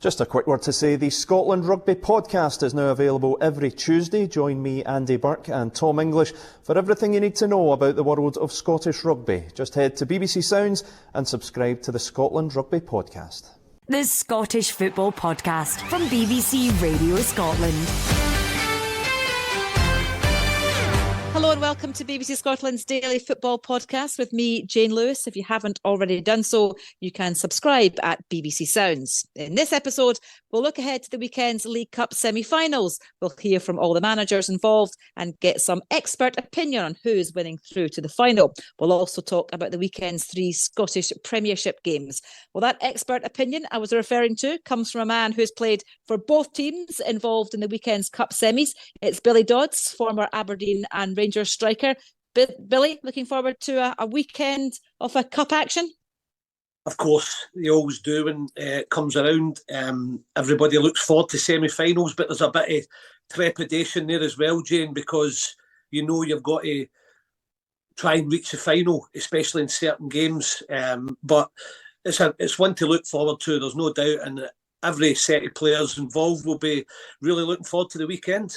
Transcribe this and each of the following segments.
Just a quick word to say the Scotland Rugby podcast is now available every Tuesday. Join me, Andy Burke and Tom English for everything you need to know about the world of Scottish rugby. Just head to BBC Sounds and subscribe to the Scotland Rugby podcast. The Scottish Football Podcast from BBC Radio Scotland. Hello and welcome to BBC Scotland's daily football podcast with me, Jane Lewis. If you haven't already done so, you can subscribe at BBC Sounds. In this episode, we'll look ahead to the weekend's League Cup semi-finals. We'll hear from all the managers involved and get some expert opinion on who's winning through to the final. We'll also talk about the weekend's 3 Scottish Premiership games. Well, that expert opinion I was referring to comes from a man who's played for both teams involved in the weekend's Cup semis. It's Billy Dodds, former Aberdeen and Rangers striker. Billy, looking forward to a weekend of a cup action? Of course, they always do when it comes around. Everybody looks forward to semi-finals, but there's a bit of trepidation there as well, Jane, because you know you've got to try and reach the final, especially in certain games. But it's one to look forward to, there's no doubt, and every set of players involved will be really looking forward to the weekend.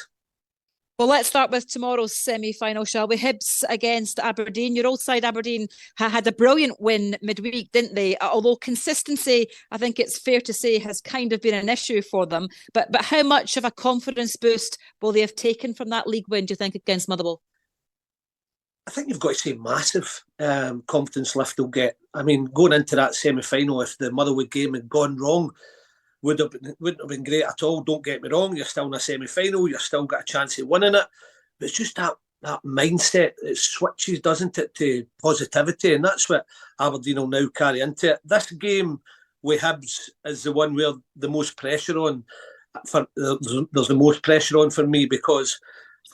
Well, let's start with tomorrow's semi-final, shall we? Hibs against Aberdeen. Your old side, Aberdeen, had a brilliant win midweek, didn't they? Although consistency, I think it's fair to say, has kind of been an issue for them. But how much of a confidence boost will they have taken from that league win, do you think, against Motherwell? I think you've got to say massive confidence lift they'll get. I mean, going into that semi-final, if the Motherwell game had gone wrong, wouldn't have been great at all. Don't get me wrong, you're still in a semi-final, you've still got a chance of winning it. But it's just that mindset, it switches, doesn't it, to positivity, and that's what Aberdeen will now carry into it. This game with Hibs is the one where the most pressure on, there's the most pressure on for me, because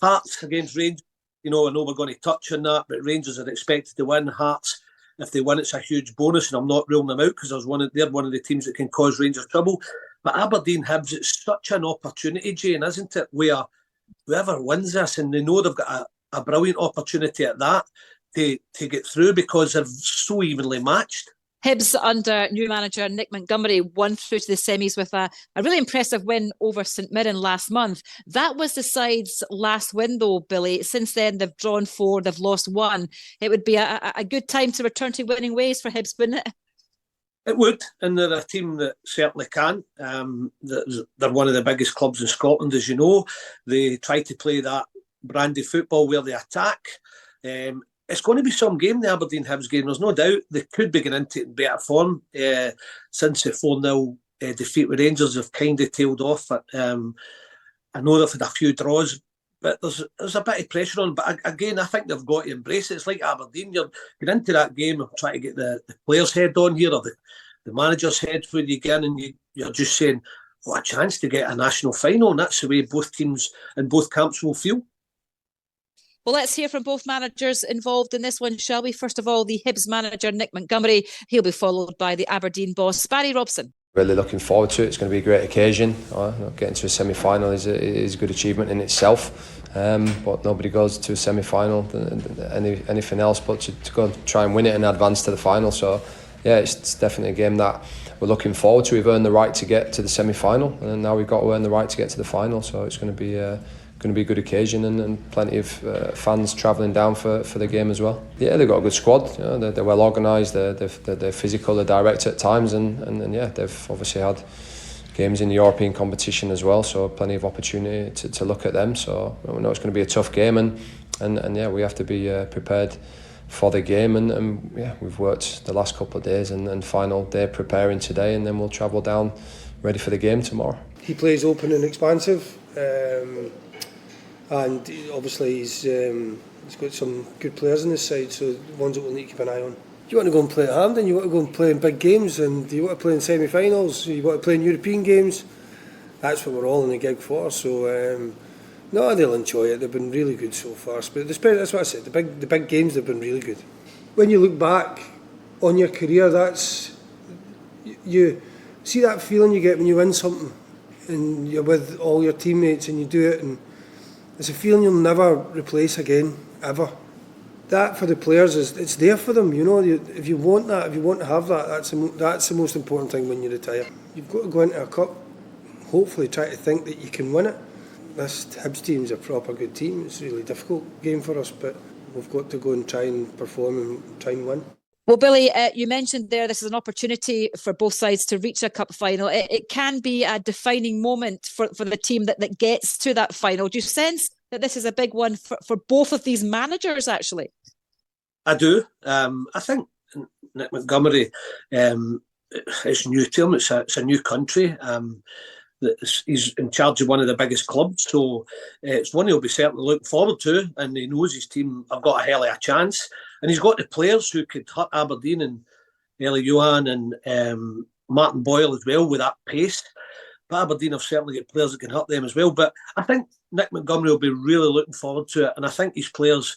Hearts against Rangers, I know we're going to touch on that, but Rangers are expected to win. Hearts, if they win, it's a huge bonus, and I'm not ruling them out because they're one of the teams that can cause Rangers trouble. But Aberdeen Hibs, it's such an opportunity, Jane, isn't it? Where whoever wins this, and they know they've got a brilliant opportunity at that to get through, because they're so evenly matched. Hibs under new manager Nick Montgomery won through to the semis with a really impressive win over St Mirren last month. That was the side's last win though, Billy. Since then they've drawn 4, they've lost 1. It would be a good time to return to winning ways for Hibs, wouldn't it? It would, and they're a team that certainly can. They're one of the biggest clubs in Scotland, as you know. They try to play that brand of football where they attack. It's going to be some game, the Aberdeen Hibs game. There's no doubt they could be getting into it in better form. Since the 4-0 defeat with Rangers, they've kind of tailed off. I know they've had a few draws, but there's a bit of pressure on. But again, I think they've got to embrace it. It's like Aberdeen. You're getting into that game and trying to get the players' head on here, or the manager's head when you get in, and you're just saying, what a chance to get a national final. And that's the way both teams and both camps will feel. Well, let's hear from both managers involved in this one, shall we? First of all, the Hibs manager, Nick Montgomery. He'll be followed by the Aberdeen boss, Barry Robson. Really looking forward to it. It's going to be a great occasion. Getting to a semi-final is a good achievement in itself. But nobody goes to a semi-final anything else but to go and try and win it and advance to the final. So, yeah, it's definitely a game that we're looking forward to. We've earned the right to get to the semi-final, and now we've got to earn the right to get to the final. So it's going to be a good occasion, and plenty of fans travelling down for the game as well. Yeah, they've got a good squad. They're well organised. They're physical. They're direct at times, and yeah, they've obviously had games in the European competition as well. So plenty of opportunity to look at them. So we know it's going to be a tough game, and yeah, we have to be prepared for the game. And yeah, we've worked the last couple of days, and final day preparing today, and then we'll travel down ready for the game tomorrow. He plays open and expansive. And obviously he's got some good players on his side, so ones that we'll need to keep an eye on. You want to go and play at Hampden, you want to go and play in big games, and you want to play in semi-finals, you want to play in European games. That's what we're all in the gig for. So no, they'll enjoy it. They've been really good so far. But that's what I said. The big games have been really good. When you look back on your career, that's you see that feeling you get when you win something, and you're with all your teammates and you do it, and it's a feeling you'll never replace again, ever. that for the players it's there for them. If you want that, if you want to have that, that's the most important thing when you retire. You've got to go into a cup, hopefully try to think that you can win it. This Hibs team's a proper good team. It's a really difficult game for us, but we've got to go and try and perform and try and win. Well, Billy, you mentioned there this is an opportunity for both sides to reach a cup final. It can be a defining moment for the team that gets to that final. Do you sense that this is a big one for both of these managers, actually? I do. I think Nick Montgomery, it's new to him. It's a new country. He's in charge of one of the biggest clubs, so it's one he'll be certainly looking forward to, and he knows his team have got a hell of a chance, and he's got the players who could hurt Aberdeen, and Eli Johan and Martin Boyle as well with that pace. But Aberdeen have certainly got players that can hurt them as well. But I think Nick Montgomery will be really looking forward to it, and I think his players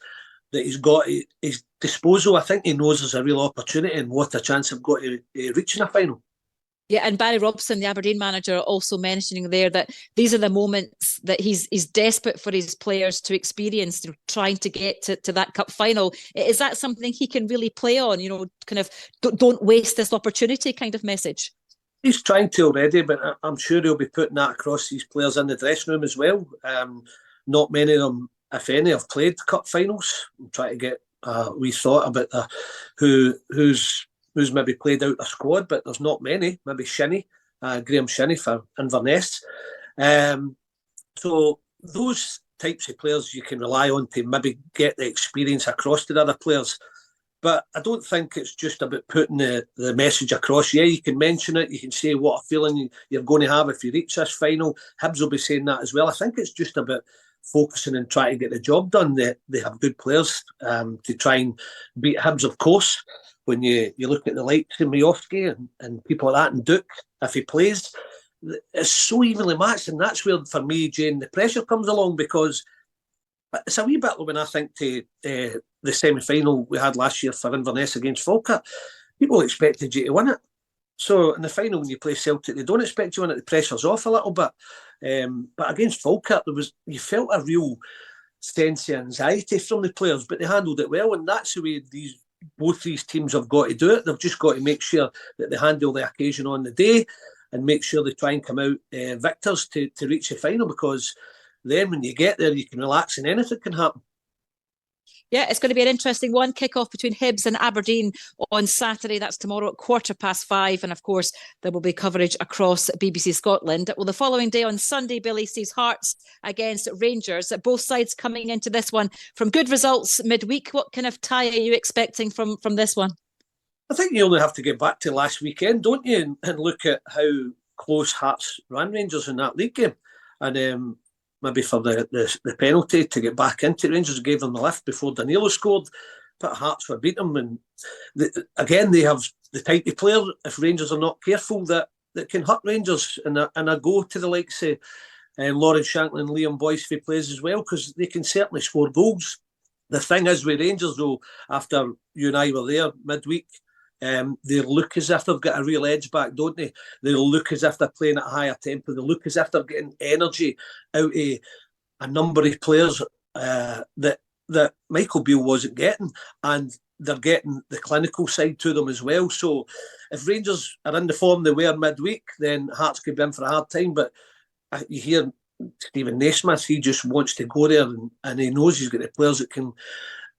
that he's got at his disposal, I think he knows there's a real opportunity and what a chance they've got to reaching a final. Yeah, and Barry Robson, the Aberdeen manager, also mentioning there that these are the moments that he's desperate for his players to experience, trying to get to that cup final. Is that something he can really play on? Kind of don't waste this opportunity kind of message. He's trying to already, but I'm sure he'll be putting that across these players in the dressing room as well. Not many of them, if any, have played cup finals. I'm trying to get we thought about who's maybe played out a squad, but there's not many. Maybe Shinnie, Graham Shinnie for Inverness. So those types of players you can rely on to maybe get the experience across to the other players. But I don't think it's just about putting the message across. Yeah, you can mention it. You can say what a feeling you're going to have if you reach this final. Hibs will be saying that as well. I think it's just about focusing and trying to get the job done. They have good players to try and beat Hibs, of course. When you look at the likes of Miofsky and people like that, and Duke, if he plays, it's so evenly matched. And that's where, for me, Jane, the pressure comes along, because it's a wee bit when I think to the semi-final we had last year for Inverness against Falkirk. People expected you to win it. So in the final, when you play Celtic, they don't expect you to win it. The pressure's off a little bit. But against Falkirk, you felt a real sense of anxiety from the players, but they handled it well. And that's the way both these teams have got to do it. They've just got to make sure that they handle the occasion on the day and make sure they try and come out victors to reach the final, because then when you get there, you can relax and anything can happen. Yeah, it's going to be an interesting one. Kick-off between Hibs and Aberdeen on Saturday. That's tomorrow at 5:15. And of course, there will be coverage across BBC Scotland. Well, the following day on Sunday, Billy, sees Hearts against Rangers. Both sides coming into this one from good results midweek. What kind of tie are you expecting from this one? I think you only have to get back to last weekend, don't you? And look at how close Hearts ran Rangers in that league game. And maybe for the penalty to get back into Rangers, gave them the lift before Danilo scored, but Hearts were beat them. And again, they have the type of player, if Rangers are not careful, that can hurt Rangers. And I go to the likes of Lawrence Shankland and Liam Boyce if he plays as well, because they can certainly score goals. The thing is with Rangers, though, after you and I were there midweek, they look as if they've got a real edge back, don't they? They look as if they're playing at a higher tempo. They look as if they're getting energy out of a number of players that Michael Beale wasn't getting, and they're getting the clinical side to them as well. So if Rangers are in the form they were midweek, then Hearts could be in for a hard time. But you hear Stephen Naismith, he just wants to go there, and he knows he's got the players that can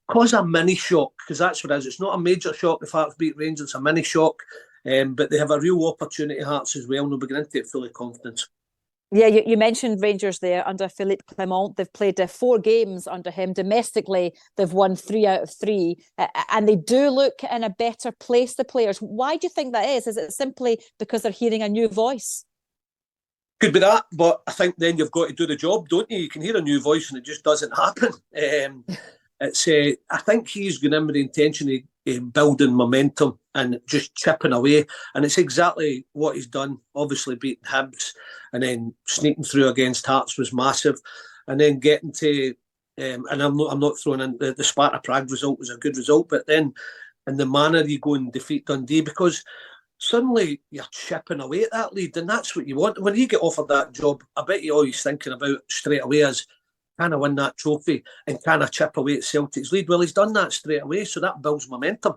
cause a mini shock, because that's what it is. It's not a major shock if Hearts beat Rangers, it's a mini shock. But they have a real opportunity, Hearts, as well, and they'll begin into it fully confident. Yeah, you mentioned Rangers there under Philippe Clement. They've played 4 games under him. Domestically, they've won 3 out of 3. And they do look in a better place, the players. Why do you think that is? Is it simply because they're hearing a new voice? Could be that, but I think then you've got to do the job, don't you? You can hear a new voice and it just doesn't happen. I think he's going in with the intention of building momentum and just chipping away, and it's exactly what he's done. Obviously beating Hibs and then sneaking through against Hearts was massive, and then getting to and I'm not throwing in the Sparta Prague result was a good result, but then in the manner you go and defeat Dundee, because suddenly you're chipping away at that lead, and that's what you want. When you get offered that job, I bet you all he's thinking about straight away is, can I win that trophy and can I chip away at Celtic's lead? Well, he's done that straight away, so that builds momentum.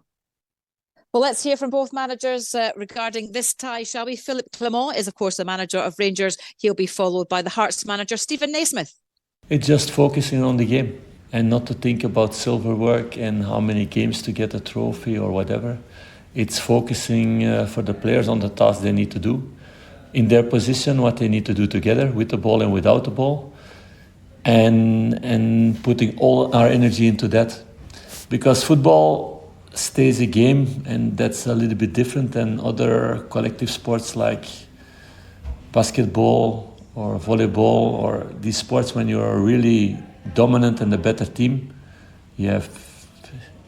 Well, let's hear from both managers regarding this tie, shall we? Philippe Clement is, of course, the manager of Rangers. He'll be followed by the Hearts manager, Stephen Naismith. It's just focusing on the game and not to think about silver work and how many games to get a trophy or whatever. It's focusing for the players on the task they need to do, in their position, what they need to do together, with the ball and without the ball, and putting all our energy into that. Because football stays a game, and that's a little bit different than other collective sports like basketball or volleyball or these sports. When you're really dominant and the better team, you have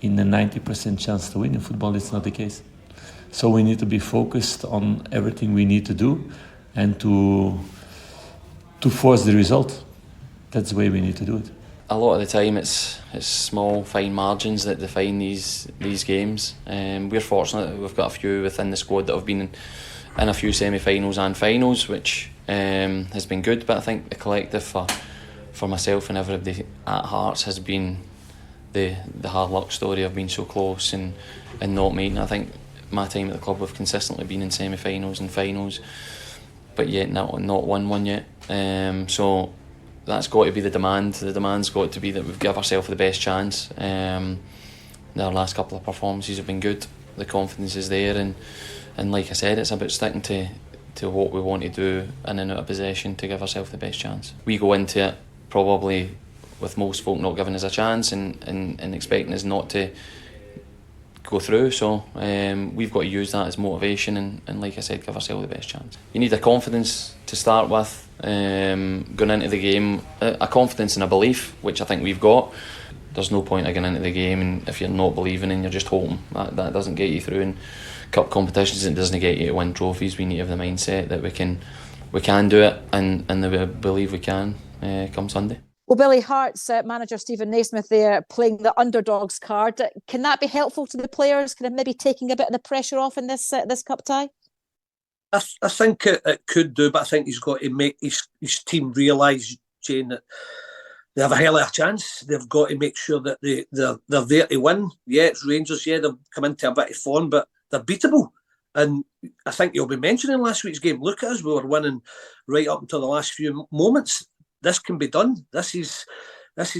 in a 90% chance to win. In football, it's not the case. So we need to be focused on everything we need to do and to force the result. That's the way we need to do it. A lot of the time it's small, fine margins that define these games. We're fortunate that we've got a few within the squad that have been in a few semi-finals and finals, which has been good. But I think the collective for myself and everybody at Hearts has been the hard luck story of being so close and not making. I think my time at the club, we've consistently been in semi-finals and finals, but yet not won one yet. So that's got to be the demand. The demand's got to be that we've give ourselves the best chance. Our last couple of performances have been good. The confidence is there, and like I said, it's about sticking to what we want to do in and out of possession to give ourselves the best chance. We go into it probably with most folk not giving us a chance and expecting us not to go through. So we've got to use that as motivation and like I said, give ourselves the best chance. You need a confidence to start with, going into the game, a confidence and a belief, which I think we've got. There's no point in going into the game and if you're not believing and you're just hoping. That doesn't get you through in cup competitions. It doesn't get you to win trophies. We need to have the mindset that we can do it and that we believe we can come Sunday. Well, Billy, Hearts manager Stephen Naismith there playing the underdogs card. Can that be helpful to the players? Kind of maybe taking a bit of the pressure off in this cup tie? I think it could do, but I think he's got to make his team realise, Jane, that they have a hell of a chance. They've got to make sure that they're there to win. Yeah, it's Rangers. Yeah, they've come into a bit of form, but they're beatable. And I think you'll be mentioning last week's game. Look at us, we were winning right up until the last few moments. This can be done. This is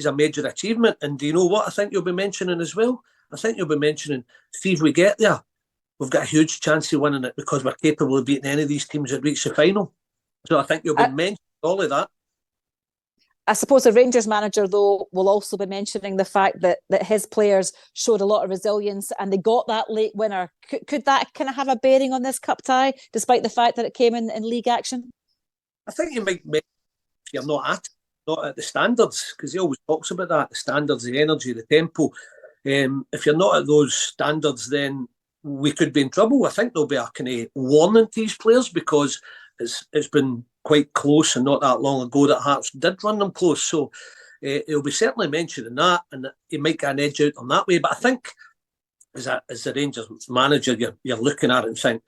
a major achievement. And do you know what I think you'll be mentioning as well? I think you'll be mentioning, see if we get there, we've got a huge chance of winning it because we're capable of beating any of these teams that reach the final. So I think you'll be mentioning all of that. I suppose the Rangers manager, though, will also be mentioning the fact that his players showed a lot of resilience and they got that late winner. Could that kind of have a bearing on this cup tie, despite the fact that it came in league action? I think you might if you're not at the standards, because he always talks about that, the standards, the energy, the tempo. If you're not at those standards, then we could be in trouble. I think there'll be a kind of warning to these players because it's been quite close and not that long ago that Hearts did run them close. So he'll be certainly mentioning that and he might get an edge out on that way. But I think as the Rangers manager, you're looking at it and saying,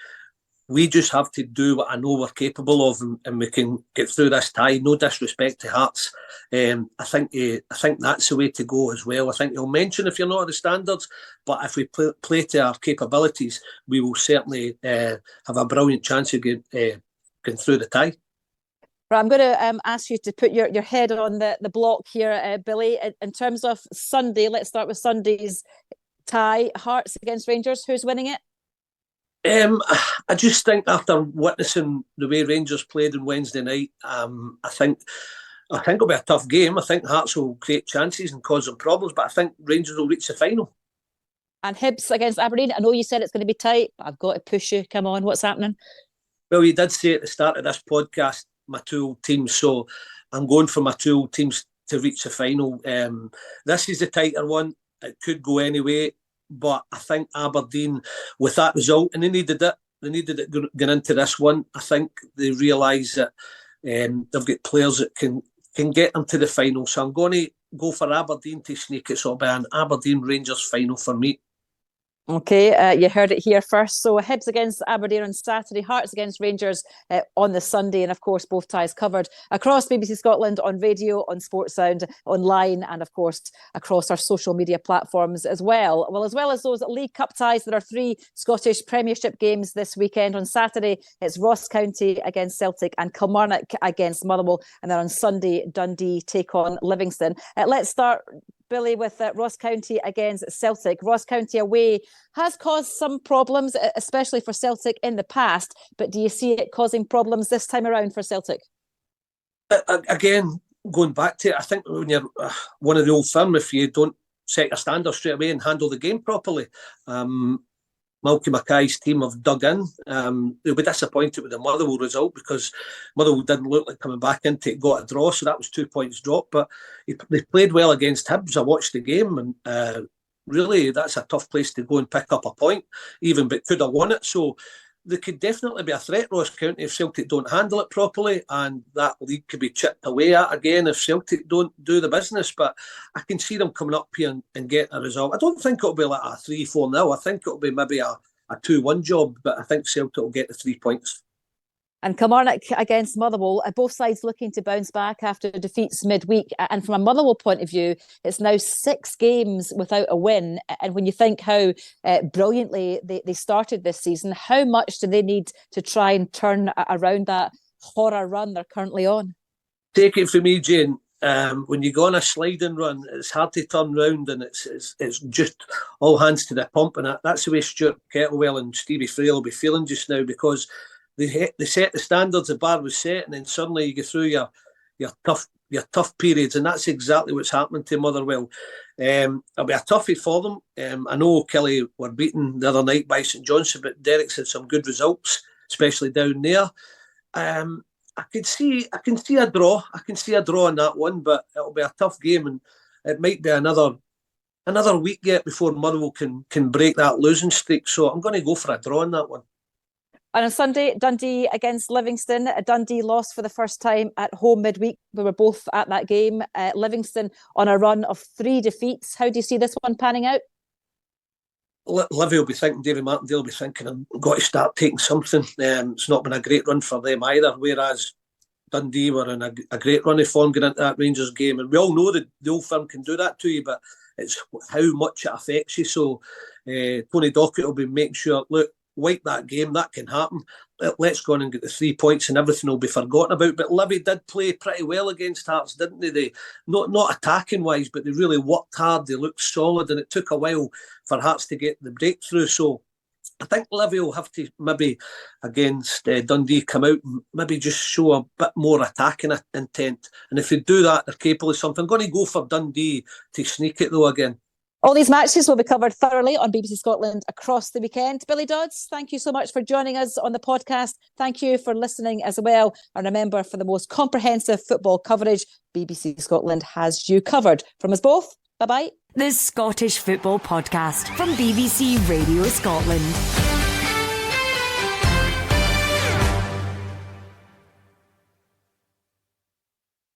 we just have to do what I know we're capable of and we can get through this tie. No disrespect to Hearts. I think that's the way to go as well. I think he'll mention if you're not at the standards, but if we play to our capabilities, we will certainly have a brilliant chance of getting through the tie. Right, I'm going to ask you to put your head on the block here, Billy. In terms of Sunday, let's start with Sunday's tie, Hearts against Rangers. Who's winning it? I just think after witnessing the way Rangers played on Wednesday night, I think it'll be a tough game. I think Hearts will create chances and cause them problems, but I think Rangers will reach the final. And Hibs against Aberdeen. I know you said it's going to be tight, but I've got to push you. Come on, what's happening? Well, you did say at the start of this podcast, my two old teams, so I'm going for my two old teams to reach the final. This is the tighter one. It could go anyway. But I think Aberdeen, with that result, and they needed it going into this one, I think they realise that they've got players that can get them to the final. So I'm going to go for Aberdeen to sneak it. So it'll be an Aberdeen Rangers final for me. Okay, you heard it here first. So Hibs against Aberdeen on Saturday, Hearts against Rangers on the Sunday, and of course both ties covered across BBC Scotland on radio, on Sports Sound, online, and of course across our social media platforms as well. Well, as well as those League Cup ties, there are 3 Scottish Premiership games this weekend. On Saturday, it's Ross County against Celtic and Kilmarnock against Motherwell, and then on Sunday, Dundee take on Livingston. Let's start, Billy, with Ross County against Celtic. Ross County away has caused some problems, especially for Celtic in the past, but do you see it causing problems this time around for Celtic? Again, going back to it, I think when you're one of the old firm, if you don't set your standards straight away and handle the game properly, Malky Mackay's team have dug in. They'll be disappointed with the Motherwell result because Motherwell didn't look like coming back into it, got a draw, so that was 2 points dropped. But they played well against Hibs. I watched the game, and really that's a tough place to go and pick up a point, even but could have won it. So they could definitely be a threat, Ross County, if Celtic don't handle it properly, and that league could be chipped away at again if Celtic don't do the business. But I can see them coming up here and getting a result. I don't think it'll be like a 3-4-0. I think it'll be maybe a 2-1 job, but I think Celtic will get the 3 points. And Kilmarnock against Motherwell, both sides looking to bounce back after defeats midweek. And from a Motherwell point of view, it's now 6 games without a win. And when you think how brilliantly they started this season, how much do they need to try and turn around that horror run they're currently on? Take it from me, Jane. When you go on a sliding run, it's hard to turn round, and it's just all hands to the pump. And that's the way Stuart Kettlewell and Stevie Frail will be feeling just now, because they set the standards, the bar was set, and then suddenly you go through your tough periods, and that's exactly what's happening to Motherwell. It'll be a toughie for them. I know Kelly were beaten the other night by St Johnstone, but Derek's had some good results, especially down there. I can see a draw. I can see a draw in that one, but it'll be a tough game, and it might be another week yet before Motherwell can break that losing streak. So I'm going to go for a draw in that one. And on Sunday, Dundee against Livingston. Dundee lost for the first time at home midweek. We were both at that game. Livingston on a run of 3 defeats. How do you see this one panning out? Livy will be thinking, David Martindale will be thinking, I've got to start taking something. It's not been a great run for them either, whereas Dundee were in a great run of form going into that Rangers game. And we all know that the old firm can do that to you, but it's how much it affects you. So Tony Dockett will be making sure, look, wipe that game, that can happen. Let's go on and get the 3 points and everything will be forgotten about. But Livy did play pretty well against Hearts, didn't they? They not attacking wise, but they really worked hard. They looked solid, and it took a while for Hearts to get the breakthrough. So I think Livy will have to maybe against Dundee come out and maybe just show a bit more attacking intent. And if they do that, they're capable of something. I'm going to go for Dundee to sneak it though again. All these matches will be covered thoroughly on BBC Scotland across the weekend. Billy Dodds, thank you so much for joining us on the podcast. Thank you for listening as well. And remember, for the most comprehensive football coverage, BBC Scotland has you covered. From us both, bye-bye. The Scottish Football Podcast from BBC Radio Scotland.